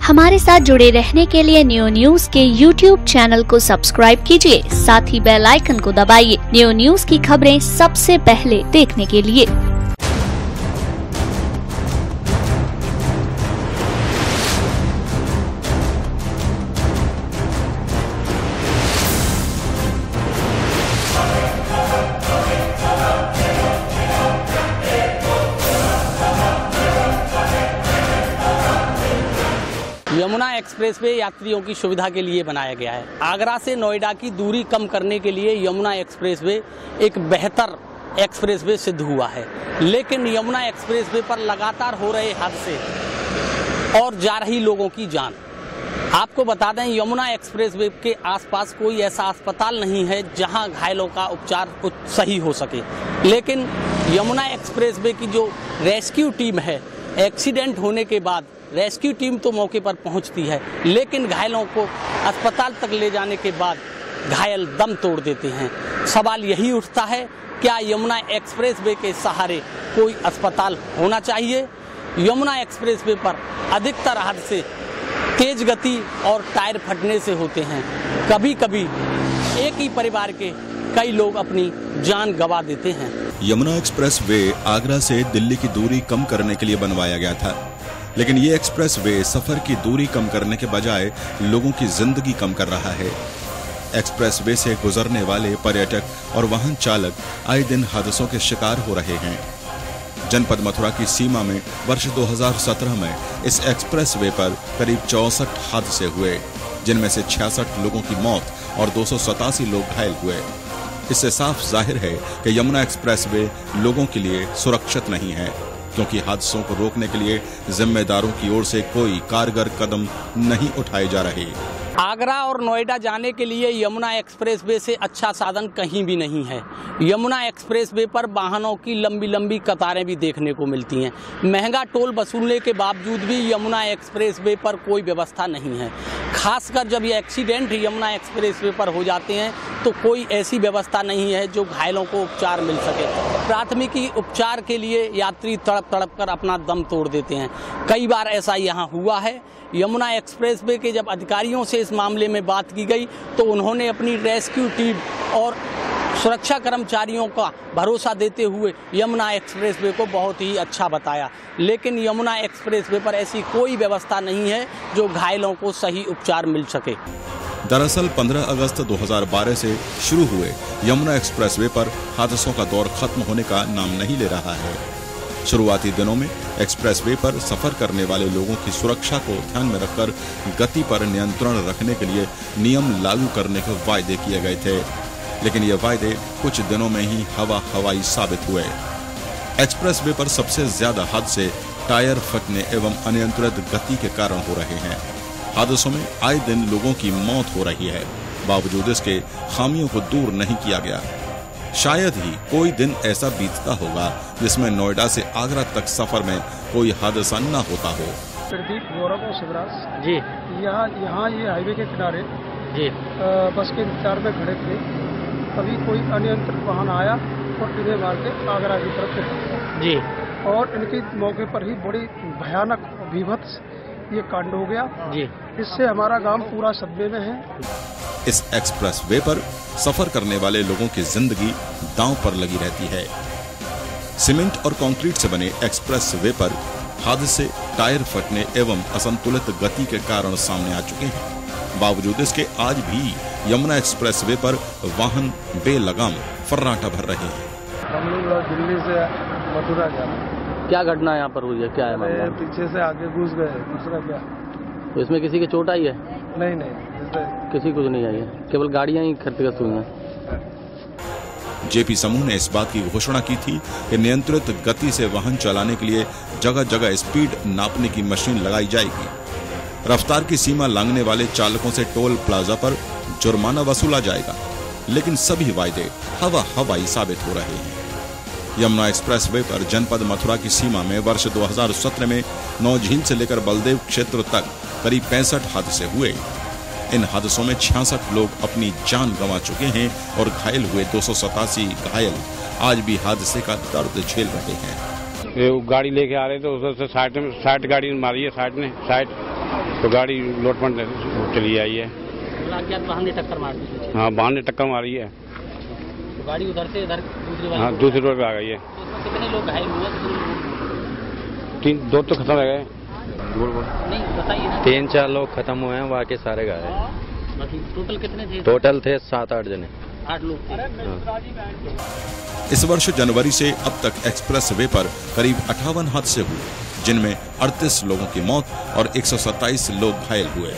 हमारे साथ जुड़े रहने के लिए न्यू न्यूज के YouTube चैनल को सब्सक्राइब कीजिए, साथ ही बेल आइकन को दबाइए न्यू न्यूज की खबरें सबसे पहले देखने के लिए। यमुना एक्सप्रेसवे यात्रियों की सुविधा के लिए बनाया गया है। आगरा से नोएडा की दूरी कम करने के लिए यमुना एक्सप्रेसवे एक बेहतर एक्सप्रेसवे सिद्ध हुआ है, लेकिन यमुना एक्सप्रेसवे पर लगातार हो रहे हादसे और जा रही लोगों की जान। आपको बता दें, यमुना एक्सप्रेसवे के आसपास कोई ऐसा अस्पताल नहीं है जहां घायलों का उपचार सही हो सके, लेकिन यमुना एक्सप्रेसवे की जो रेस्क्यू टीम है, एक्सीडेंट होने के बाद रेस्क्यू टीम तो मौके पर पहुंचती है, लेकिन घायलों को अस्पताल तक ले जाने के बाद घायल दम तोड़ देते हैं। सवाल यही उठता है, क्या यमुना एक्सप्रेसवे के सहारे कोई अस्पताल होना चाहिए? यमुना एक्सप्रेसवे पर अधिकतर हादसे तेज गति और टायर फटने से होते हैं। कभी कभी एक ही परिवार के कई लोग अपनी जान गंवा देते हैं। यमुना एक्सप्रेसवे आगरा से दिल्ली की दूरी कम करने के लिए बनवाया गया था, लेकिन ये एक्सप्रेसवे सफर की दूरी कम करने के बजाय लोगों की जिंदगी कम कर रहा है। एक्सप्रेसवे से गुजरने वाले पर्यटक और वाहन चालक आए दिन हादसों के शिकार हो रहे हैं। जनपद मथुरा की सीमा में वर्ष 2017 में इस एक्सप्रेसवे पर करीब 64 हादसे हुए, जिनमें से 66 लोगों की मौत और 287 लोग घायल हुए। इससे साफ जाहिर है कि यमुना एक्सप्रेसवे लोगों के लिए सुरक्षित नहीं है, क्योंकि हादसों को रोकने के लिए जिम्मेदारों की ओर से कोई कारगर कदम नहीं उठाए जा रहे। आगरा और नोएडा जाने के लिए यमुना एक्सप्रेसवे से अच्छा साधन कहीं भी नहीं है। यमुना एक्सप्रेसवे पर वाहनों की लंबी लंबी कतारें भी देखने को मिलती हैं। महंगा टोल वसूलने के बावजूद भी यमुना एक्सप्रेसवे पर कोई व्यवस्था नहीं है। खासकर जब ये एक्सीडेंट यमुना एक्सप्रेसवे पर हो जाते हैं तो कोई ऐसी व्यवस्था नहीं है जो घायलों को उपचार मिल सके। प्राथमिकी उपचार के लिए यात्री तड़प तड़प कर अपना दम तोड़ देते हैं। कई बार ऐसा यहाँ हुआ है। यमुना एक्सप्रेसवे के जब अधिकारियों से इस मामले में बात की गई तो उन्होंने अपनी रेस्क्यू टीम और सुरक्षा कर्मचारियों का भरोसा देते हुए यमुना एक्सप्रेसवे को बहुत ही अच्छा बताया, लेकिन यमुना एक्सप्रेसवे पर ऐसी कोई व्यवस्था नहीं है जो घायलों को सही उपचार मिल सके। दरअसल 15 अगस्त 2012 से शुरू हुए यमुना एक्सप्रेसवे पर हादसों का दौर खत्म होने का नाम नहीं ले रहा है। शुरुआती दिनों में एक्सप्रेसवे पर सफर करने वाले लोगों की सुरक्षा को ध्यान में रखकर गति पर नियंत्रण रखने के लिए नियम लागू करने के वायदे किए गए थे, लेकिन ये वायदे कुछ दिनों में ही हवाई साबित हुए। एक्सप्रेसवे पर सबसे ज्यादा हादसे टायर फटने एवं अनियंत्रित गति के कारण हो रहे हैं। हादसों में आए दिन लोगों की मौत हो रही है, बावजूद इसके खामियों को दूर नहीं किया गया। शायद ही कोई दिन ऐसा बीतता होगा जिसमें नोएडा से आगरा तक सफर में कोई हादसा न होता हो। प्रदीप, गौरव और शिवराज जी यहाँ ये हाईवे के किनारे जी बस के इंतजार में खड़े थे। तभी कोई अनियंत्रित वाहन आया और इन्हें मार के आगरा की तरफ चला जी, और इनकी मौके पर ही बड़ी भयानक विभत्स ये कांड हो गया जी। इससे हमारा गांव पूरा सदमे में है। इस एक्सप्रेसवे पर सफर करने वाले लोगों की जिंदगी दांव पर लगी रहती है। सीमेंट और कंक्रीट से बने एक्सप्रेसवे पर हादसे टायर फटने एवं असंतुलित गति के कारण सामने आ चुके हैं। बावजूद इसके आज भी यमुना एक्सप्रेसवे पर वाहन बेलगाम फर्राटा भर रहे हैं। हम लोग दिल्ली से मथुरा जा रहे हैं। क्या घटना यहाँ पर हुई है? क्या है मामला? पीछे से आगे घुस गए, दूसरा क्या? तो इसमें किसी की चोट आई है? नहीं, किसी कुछ नहीं आई है, केवल गाड़ियाँ ही क्षतिग्रस्त हुई हैं। जेपी समूह ने इस बात की घोषणा की थी कि नियंत्रित गति से वाहन चलाने के लिए जगह जगह स्पीड नापने की मशीन लगाई जाएगी। रफ्तार की सीमा लांघने वाले चालकों से टोल प्लाजा पर जुर्माना वसूला जाएगा, लेकिन सभी वायदे हवाई साबित हो रहे हैं। यमुना एक्सप्रेसवे पर जनपद मथुरा की सीमा में वर्ष 2017 में नौझील से लेकर बलदेव क्षेत्र तक करीब 65 हादसे हुए। इन हादसों में 66 लोग अपनी जान गंवा चुके हैं और घायल हुए 287 घायल आज भी हादसे का दर्द झेल रहे हैं। गाड़ी लेके आ रहे थे, उधर से 60 गाड़ी मारी है, 60 तो गाड़ी लोटपट चली आई है। अज्ञात वाहन ने टक्कर मार दी? हाँ, वाहन ने टक्कर मारी है। तो गाड़ी उधर से इधर दूसरी वाली? हाँ, दूसरी रोड पे आ गई है। तो इसमें कितने लोग घायल हुए? 2 तो खत्म रह गए। नहीं बताइए ना। 3-4 लोग खत्म हुए हैं, बाकी सारे घायल। बाकी टोटल कितने थे? टोटल थे 7-8 जने। 8 लोग थे। इस वर्ष जनवरी से अब तक एक्सप्रेस वे पर करीब 58 हादसे हुए, जिनमें 38 लोगों की मौत और 127 लोग घायल हुए।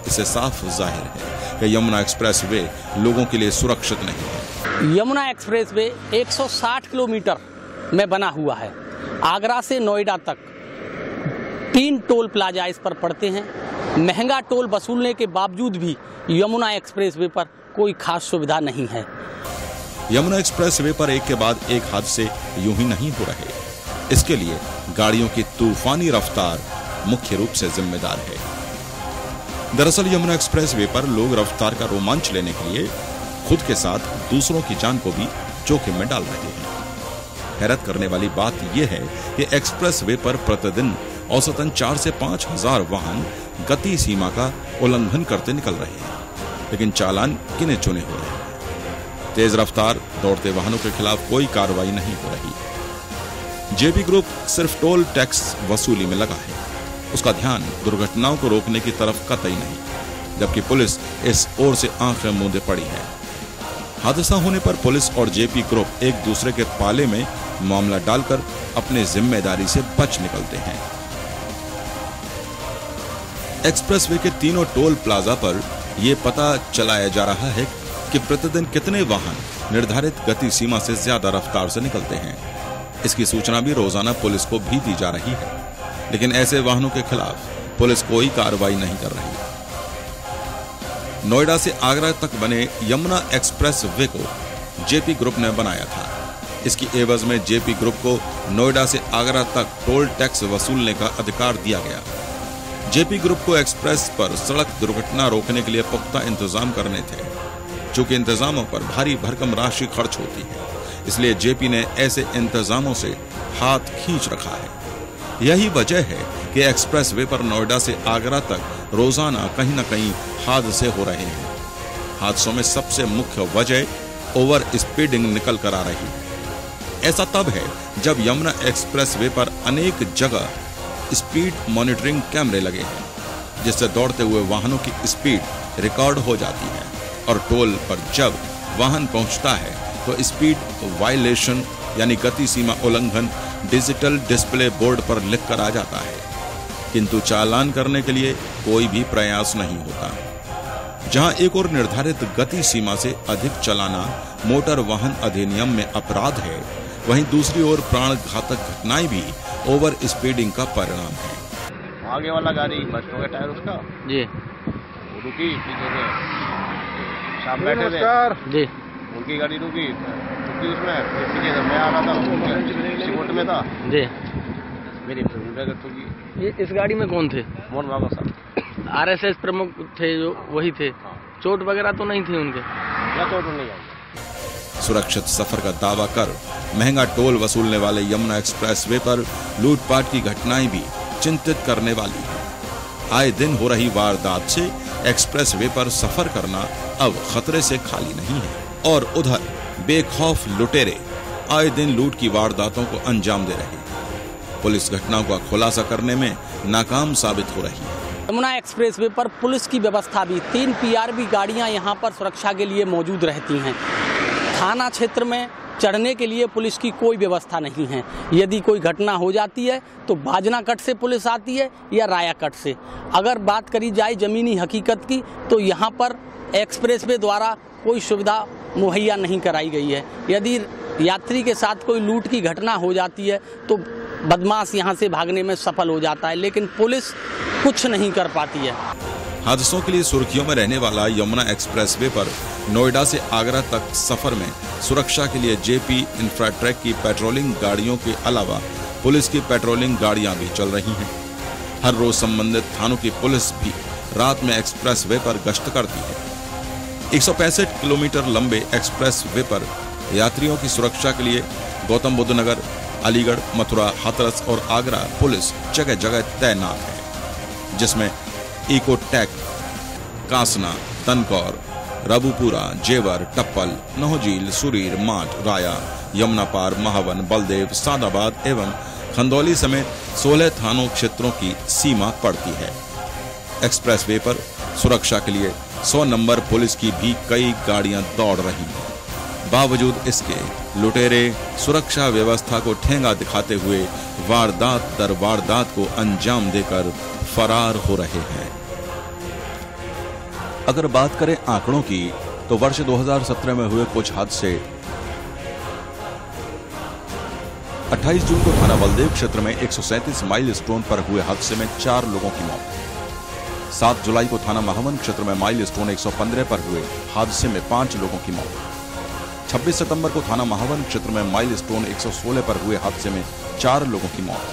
इससे साफ जाहिर है कि यमुना एक्सप्रेस वे लोगों के लिए सुरक्षित नहीं है। यमुना एक्सप्रेस वे 160 किलोमीटर में बना हुआ है। आगरा से नोएडा तक 3 टोल प्लाजा इस पर पड़ते हैं। महंगा टोल वसूलने के बावजूद भी यमुना एक्सप्रेस वे पर कोई खास सुविधा नहीं है। यमुना एक्सप्रेस वे पर एक के बाद एक हादसे यूं ही नहीं हो रहे। इसके लिए गाड़ियों की तूफानी रफ्तार मुख्य रूप से जिम्मेदार है। दरअसल यमुना एक्सप्रेस वे पर लोग रफ्तार का रोमांच लेने के लिए खुद के साथ दूसरों की जान को भी जोखिम में डाल रहे हैं। हैरत करने वाली बात यह है कि एक्सप्रेस वे पर प्रतिदिन औसतन 4 से 5 हजार वाहन गति सीमा का उल्लंघन करते निकल रहे हैं, लेकिन चालान गिने चुने हो रहे हैं। तेज रफ्तार दौड़ते वाहनों के खिलाफ कोई कार्रवाई नहीं हो रही। जेपी ग्रुप सिर्फ टोल टैक्स वसूली में लगा है। उसका ध्यान दुर्घटनाओं को रोकने की तरफ कतई नहीं, जबकि पुलिस इस ओर से आंखें मूंदे पड़ी है। हादसा होने पर पुलिस और जेपी ग्रुप एक दूसरे के पाले में मामला डालकर अपने जिम्मेदारी से बच निकलते हैं। एक्सप्रेसवे के तीनों टोल प्लाजा पर यह पता चलाया जा रहा है कि प्रतिदिन कितने वाहन निर्धारित गति सीमा से ज्यादा रफ्तार से निकलते हैं। इसकी सूचना भी रोजाना पुलिस को भी दी जा रही है, लेकिन ऐसे वाहनों के खिलाफ पुलिस कोई कार्रवाई नहीं कर रही। नोएडा से आगरा तक बने यमुना एक्सप्रेस वे को जेपी ग्रुप ने बनाया था। इसकी एवज में जेपी ग्रुप को नोएडा से आगरा तक टोल टैक्स वसूलने का अधिकार दिया गया। जेपी ग्रुप को एक्सप्रेस पर सड़क दुर्घटना रोकने के लिए पुख्ता इंतजाम करने थे। चूंकि इंतजामों पर भारी भरकम राशि खर्च होती है, इसलिए जेपी ने ऐसे इंतजामों से हाथ खींच रखा है। यही वजह है कि एक्सप्रेस वे पर नोएडा से आगरा तक रोजाना कहीं न कहीं हादसे हो रहे हैं। हादसों में सबसे मुख्य वजह ओवर स्पीडिंग निकल कर आ रही है। ऐसा तब है जब यमुना एक्सप्रेस वे पर अनेक जगह स्पीड मॉनिटरिंग कैमरे लगे हैं, जिससे दौड़ते हुए वाहनों की स्पीड रिकॉर्ड हो जाती है और टोल पर जब वाहन पहुंचता है तो स्पीड वायलेशन यानी गति सीमा उल्लंघन डिजिटल डिस्प्ले बोर्ड पर लिखकर आ जाता है, किंतु चालान करने के लिए कोई भी प्रयास नहीं होता। जहां एक और निर्धारित गति सीमा से अधिक चलाना मोटर वाहन अधिनियम में अपराध है, वहीं दूसरी ओर प्राण घातक घटनाएं भी ओवर स्पीडिंग का परिणाम है। आगे वाला गाड़ी बस्ट हो गया टायर उसका जी, रुकी, पीछे से साहब बैठे थे जी, उनकी गाड़ी रुकी उसमें, पीछे से मैं आ रहा था, सिकोट में था जी, मेरी ठुकी। ये इस गाड़ी में कौन थे? मोहन बाबा साहब आरएसएस प्रमुख थे, जो वही थे। चोट वगैरह तो नहीं थी उनके? या चोट नहीं आई। सुरक्षित सफर का दावा कर महंगा टोल वसूलने वाले यमुना एक्सप्रेस वे पर लूटपाट की घटनाएं भी चिंतित करने वाली है। आए दिन हो रही वारदात से एक्सप्रेस वे पर सफर करना अब खतरे से खाली नहीं है, और उधर बेखौफ लुटेरे आए दिन लूट की वारदातों को अंजाम दे रहे हैं। पुलिस घटनाओं का खुलासा करने में नाकाम साबित हो रही है। यमुना एक्सप्रेसवे पर पुलिस की व्यवस्था भी 3 पीआरबी गाड़ियां यहां पर सुरक्षा के लिए मौजूद रहती हैं। थाना क्षेत्र में चढ़ने के लिए पुलिस की कोई व्यवस्था नहीं है। यदि कोई घटना हो जाती है तो बाजना कट से पुलिस आती है या राया कट से। अगर बात करी जाए जमीनी हकीकत की तो यहाँ पर एक्सप्रेसवे द्वारा कोई सुविधा मुहैया नहीं कराई गई है। यदि यात्री के साथ कोई लूट की घटना हो जाती है तो बदमाश यहाँ से भागने में सफल हो जाता है, लेकिन पुलिस कुछ नहीं कर पाती है। हादसों के लिए सुर्खियों में रहने वाला यमुना एक्सप्रेसवे पर नोएडा से आगरा तक सफर में सुरक्षा के लिए जेपी इंफ्राट्रैक की पेट्रोलिंग गाड़ियों के अलावा पुलिस की पेट्रोलिंग गाड़ियां भी चल रही हैं। हर रोज संबंधित थानों की पुलिस भी रात में एक्सप्रेसवे पर गश्त करती है। 165 किलोमीटर लंबे एक्सप्रेसवे पर यात्रियों की सुरक्षा के लिए गौतम बुद्ध नगर, अलीगढ़, मथुरा, हाथरस और आगरा पुलिस जगह जगह तैनात है, जिसमें इकोटेक, कासना, तनकौर, रबुपुरा, जेवर, टप्पल, नौझील, सुरीर, माट, राया, यमुना पार, महावन, बलदेव, सादाबाद एवं खंदौली समेत 16 थानों क्षेत्रों की सीमा पड़ती है। एक्सप्रेसवे पर सुरक्षा के लिए 100 नंबर पुलिस की भी कई गाड़ियां दौड़ रही हैं। बावजूद इसके लुटेरे सुरक्षा व्यवस्था को ठेंगा दिखाते हुए वारदात दर वारदात को अंजाम देकर फरार हो रहे हैं। अगर बात करें आंकड़ों की तो वर्ष 2017 में हुए कुछ हादसे 28 जून को थाना बलदेव क्षेत्र में 137 माइलस्टोन पर हुए हादसे में 4 लोगों की मौत। 7 जुलाई को थाना महावन क्षेत्र में माइलस्टोन 115 पर हुए हादसे में 5 लोगों की मौत। 26 सितंबर को थाना महावन क्षेत्र में माइलस्टोन 116 पर हुए हादसे में 4 लोगों की मौत।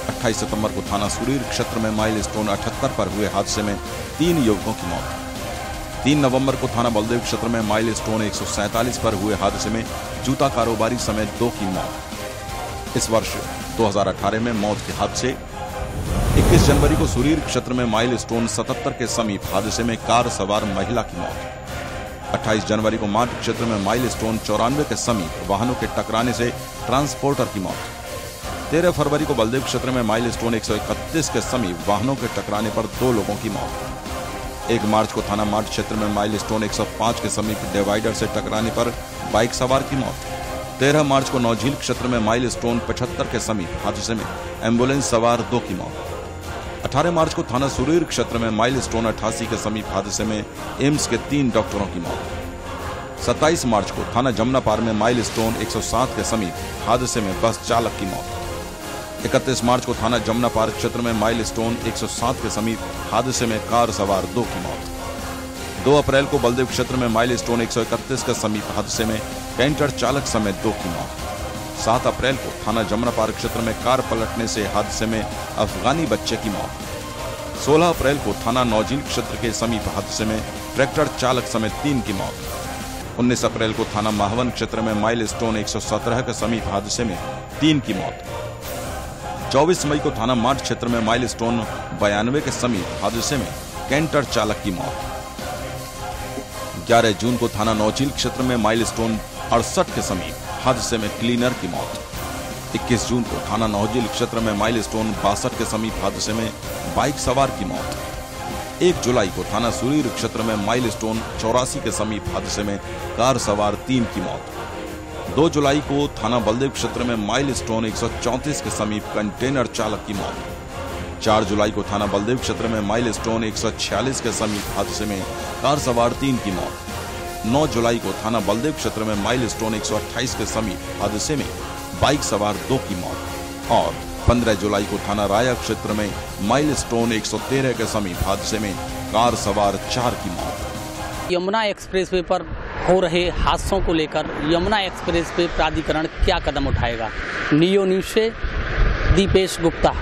28 सितंबर को थाना सुरीर क्षेत्र में माइलस्टोन 78 पर हुए हादसे में 3 युवकों की मौत। 3 नवंबर को थाना बलदेव क्षेत्र में माइलस्टोन 147 पर हुए हादसे में जूता कारोबारी समेत 2 की मौत। इस वर्ष 2018 में मौत के हादसे 21 जनवरी को सुरीर क्षेत्र में माइलस्टोन 77 के समीप हादसे में कार सवार महिला की मौत। 28 जनवरी को माट क्षेत्र में माइलस्टोन 94 के समीप वाहनों के टकराने से ट्रांसपोर्टर की मौत। 13 फरवरी को बलदेव क्षेत्र में माइलस्टोन 131 के समीप वाहनों के टकराने पर 2 लोगों की मौत। 1 मार्च को थाना माट क्षेत्र में माइलस्टोन 105 के समीप डिवाइडर से टकराने पर बाइक सवार की मौत। 13 मार्च को नौझील क्षेत्र में माइलस्टोन 75 के समीप हादसे में एम्बुलेंस सवार 2 की मौत। 18 मार्च को थाना सुरीर क्षेत्र में माइलस्टोन 88 के समीप हादसे में एम्स के 3 डॉक्टरों की मौत। 27 मार्च को थाना जमुना पार में माइलस्टोन 107 के समीप हादसे में बस चालक की मौत। 31 मार्च को थाना जमुना पार क्षेत्र में माइलस्टोन 107 के समीप हादसे में कार सवार 2 की मौत। 2 अप्रैल को बलदेव क्षेत्र में माइलस्टोन 131 के समीप हादसे में कैंटर चालक समेत 2 की मौत। 7 अप्रैल को थाना जमुना पार क्षेत्र में कार पलटने से हादसे में अफगानी बच्चे की मौत। 16 अप्रैल को थाना नौझील क्षेत्र के समीप हादसे में ट्रैक्टर चालक समेत 3 की मौत। 19 अप्रैल को थाना महावन क्षेत्र में माइलस्टोन 117 के समीप हादसे में 3 की मौत। 24 मई को थाना माट क्षेत्र में माइलस्टोन 92 के समीप हादसे में कैंटर चालक की मौत। 11 जून को थाना नौझील क्षेत्र में माइलस्टोन 68 के समीप हादसे में क्लीनर की मौत। 21 जून को थाना नौझील क्षेत्र में माइलस्टोन 62 के समीप हादसे में बाइक सवार की मौत। 1 जुलाई को थाना सुरीर क्षेत्र में माइलस्टोन 84 के समीप हादसे में कार सवार 3 की मौत। 2 जुलाई को थाना बलदेव क्षेत्र में माइलस्टोन 134 के समीप कंटेनर चालक की मौत। 4 जुलाई को थाना बलदेव क्षेत्र में माइलस्टोन 146 के समीप हादसे में कार सवार 3 की मौत। 9 जुलाई को थाना बलदेव क्षेत्र में माइलस्टोन 128 के समीप हादसे में बाइक सवार 2 की मौत। और 15 जुलाई को थाना राया क्षेत्र में माइलस्टोन 113 के समीप हादसे में कार सवार 4 की मौत। यमुना एक्सप्रेसवे पर हो रहे हादसों को लेकर यमुना एक्सप्रेसवे प्राधिकरण क्या कदम उठाएगा? नियो न्यूज से दीपेश गुप्ता।